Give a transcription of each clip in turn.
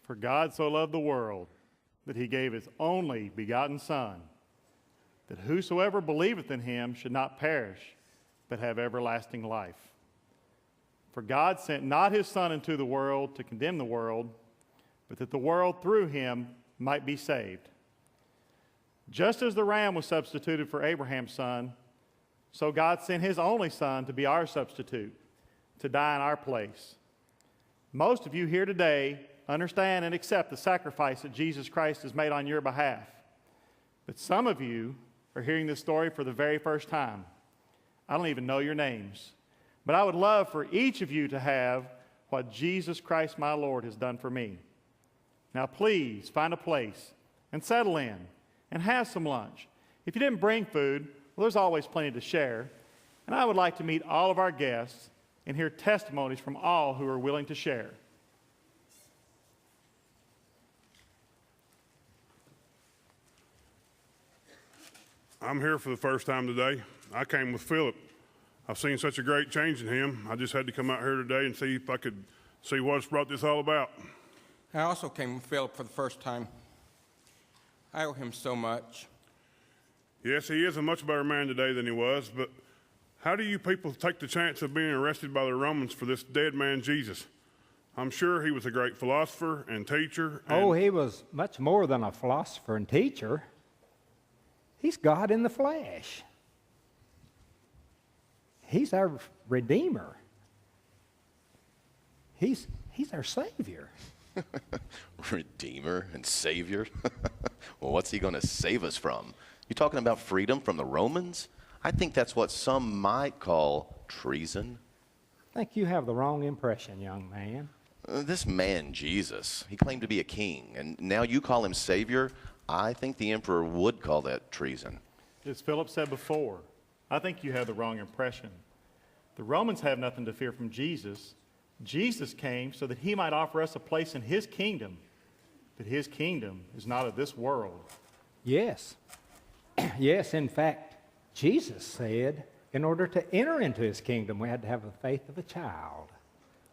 For God so loved the world that he gave his only begotten Son, that whosoever believeth in him should not perish, but have everlasting life. For God sent not his Son into the world to condemn the world, but that the world through him might be saved. Just as the ram was substituted for Abraham's son, so God sent his only Son to be our substitute, to die in our place. Most of you here today understand and accept the sacrifice that Jesus Christ has made on your behalf. But some of you are hearing this story for the very first time. I don't even know your names. But I would love for each of you to have what Jesus Christ my Lord has done for me. Now please find a place and settle in and have some lunch. If you didn't bring food, well, there's always plenty to share. And I would like to meet all of our guests and hear testimonies from all who are willing to share. I'm here for the first time today. I came with Philip. I've seen such a great change in him. I just had to come out here today and see if I could see what's brought this all about. I also came with Philip for the first time. I owe him so much. Yes, he is a much better man today than he was, but how do you people take the chance of being arrested by the Romans for this dead man, Jesus? I'm sure he was a great philosopher and teacher. Oh, he was much more than a philosopher and teacher. He's God in the flesh. He's our Redeemer. He's our Savior. Redeemer and Savior? Well, what's he going to save us from? You talking about freedom from the Romans? I think that's what some might call treason. I think you have the wrong impression, young man. This man, Jesus, he claimed to be a king, and now you call him Savior? I think the emperor would call that treason. As Philip said before, I think you have the wrong impression. The Romans have nothing to fear from Jesus. Jesus came so that he might offer us a place in his kingdom. But his kingdom is not of this world. Yes. Yes, in fact, Jesus said in order to enter into his kingdom, we had to have the faith of a child.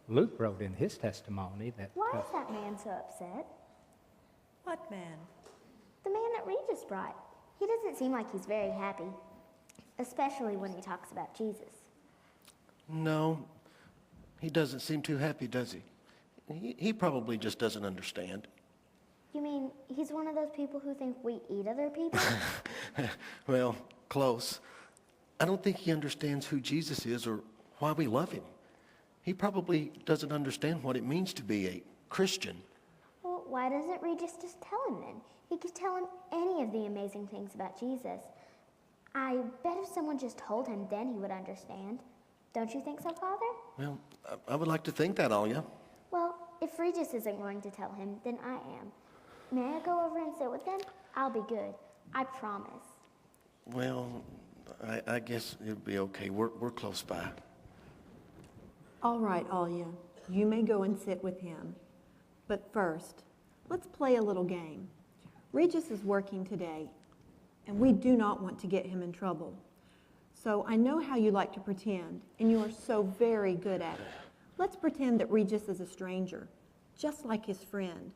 Luke wrote in his testimony that... Why is that man so upset? What man? The man that Regis brought. He doesn't seem like he's very happy, especially when he talks about Jesus. No, he doesn't seem too happy, does he? He probably just doesn't understand. You mean he's one of those people who think we eat other people? Well, close. I don't think he understands who Jesus is or why we love him. He probably doesn't understand what it means to be a Christian. Well, why doesn't Regis just tell him then? He could tell him any of the amazing things about Jesus. I bet if someone just told him, then he would understand. Don't you think so, Father? Well, I would like to think that, Alia. Well, if Regis isn't going to tell him, then I am. May I go over and sit with them? I'll be good. I promise. Well, I guess it'll be okay. We're close by. All right, Alia, you may go and sit with him. But first, let's play a little game. Regis is working today, and we do not want to get him in trouble. So I know how you like to pretend, and you are so very good at it. Let's pretend that Regis is a stranger, just like his friend.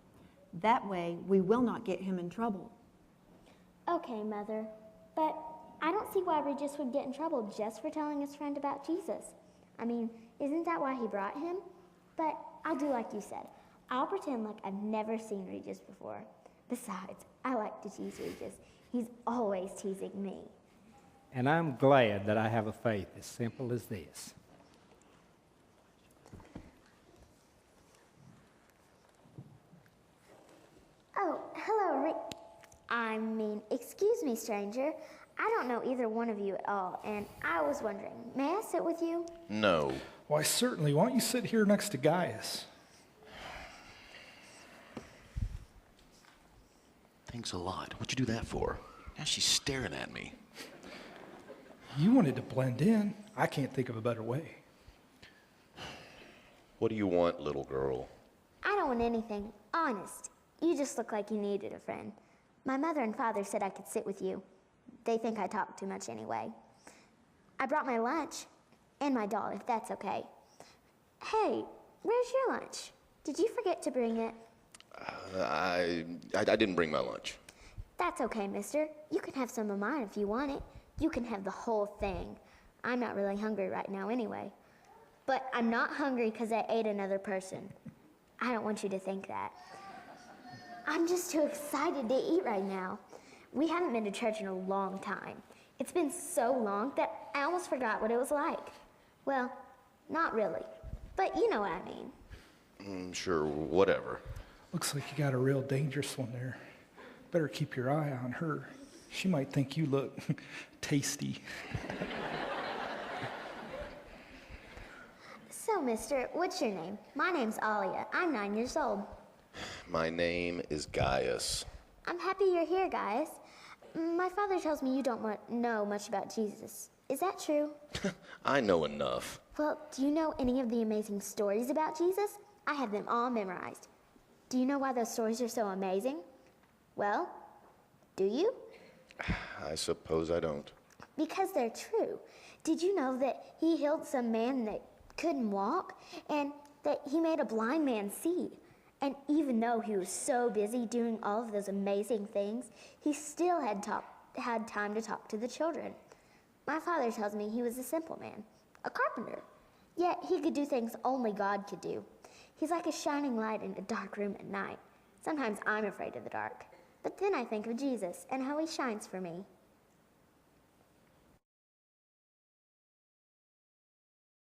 That way, we will not get him in trouble. Okay, Mother, but I don't see why Regis would get in trouble just for telling his friend about Jesus. I mean, isn't that why he brought him? But I'll do like you said. I'll pretend like I've never seen Regis before. Besides, I like to tease Regis. He's always teasing me. And I'm glad that I have a faith as simple as this. Oh, hello, excuse me, stranger. I don't know either one of you at all, and I was wondering, may I sit with you? No. Why, certainly. Why don't you sit here next to Gaius? Thanks a lot. What'd you do that for? Now she's staring at me. You wanted to blend in. I can't think of a better way. What do you want, little girl? I don't want anything. Honest. You just look like you needed a friend. My mother and father said I could sit with you. They think I talk too much anyway. I brought my lunch and my doll, if that's okay. Hey, where's your lunch? Did you forget to bring it? I didn't bring my lunch. That's okay, mister. You can have some of mine if you want it. You can have the whole thing. I'm not really hungry right now anyway. But I'm not hungry because I ate another person. I don't want you to think that. I'm just too excited to eat right now. We haven't been to church in a long time. It's been so long that I almost forgot what it was like. Well, not really, but you know what I mean. Sure, whatever. Looks like you got a real dangerous one there. Better keep your eye on her. She might think you look tasty. So, mister, what's your name? My name's Alia. I'm 9 years old. My name is Gaius. I'm happy you're here, guys. My father tells me you don't know much about Jesus. Is that true? I know enough. Well, do you know any of the amazing stories about Jesus? I have them all memorized. Do you know why those stories are so amazing? Well, do you? I suppose I don't. Because they're true. Did you know that he healed some man that couldn't walk and that he made a blind man see? And even though he was so busy doing all of those amazing things, he still had time to talk to the children. My father tells me he was a simple man, a carpenter. Yet he could do things only God could do. He's like a shining light in a dark room at night. Sometimes I'm afraid of the dark. But then I think of Jesus and how he shines for me.